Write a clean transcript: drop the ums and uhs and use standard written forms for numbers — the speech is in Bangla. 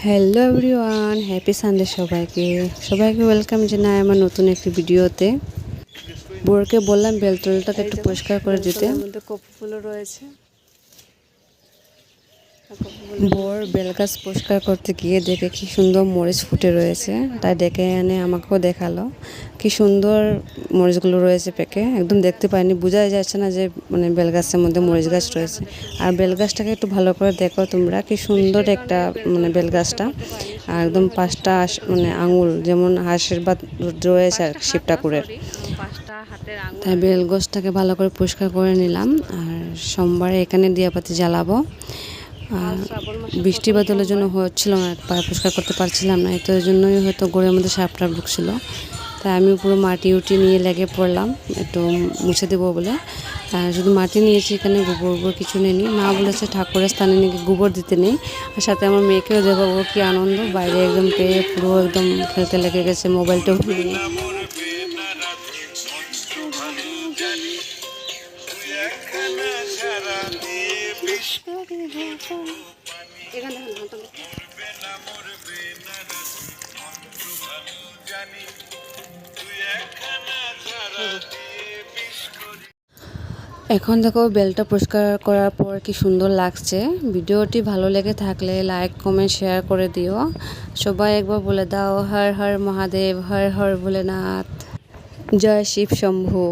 হ্যালো এভরিওয়ান, হ্যাপি সানডে সবাইকে সবাইকে ওয়েলকাম জানাই আমার নতুন একটি ভিডিওতে। বোরকে বললাম বেলতলটাকে একটু পরিষ্কার করে দিতে। মধ্যে কপি ফুলও রয়েছে। বোর বেলগাছ পরিষ্কার করতে গিয়ে দেখে কি সুন্দর মরিচ ফুটে রয়েছে, তাই ডেকে এনে আমাকেও দেখালো কি সুন্দর মরিচগুলো রয়েছে পেকে। একদম দেখতে পাইনি, বোঝাই যাচ্ছে না যে মানে বেলগাছের মধ্যে মরিচ গাছ রয়েছে। আর বেলগাছটাকে একটু ভালো করে দেখো তোমরা, কি সুন্দর একটা মানে বেলগাছটা। আর একদম পাঁচটা মানে আঙুল যেমন আশীর্বাদ রয়েছে আর শিব ঠাকুরের। তাই বেলগাছটাকে ভালো করে পরিষ্কার করে নিলাম। আর সোমবারে এখানে দিয়াবাতি জ্বালাবো। বৃষ্টি বাদলের জন্য হচ্ছিল না, পায়ে পরিষ্কার করতে পারছিলাম না, তো এই জন্যই হয়তো গোড়ের মধ্যে সাপটা ঢুকছিল। তাই আমি পুরো মাটি উটি নিয়ে লেগে পড়লাম একটু মুছে দেবো বলে। শুধু মাটি নিয়েছি, এখানে গোবর কিছু নেই। মা বলেছে ঠাকুরের স্থানে নাকি গোবর দিতে নেই। আর সাথে আমার মেয়েকেও দেবো, ও কি আনন্দ, বাইরে একদম পেয়ে পুরো একদম খেলতে লেগে গেছে মোবাইলটাও নিয়ে। এখন দেখো বেলটা পরিষ্কার করার পর কি সুন্দর লাগছে। ভিডিওটি ভালো লেগে থাকলে লাইক কমেন্ট শেয়ার করে দিও। সবাই একবার বলে দাও হর হর মহাদেব, হর হর ভোলেনাথ, জয় শিব শম্ভু।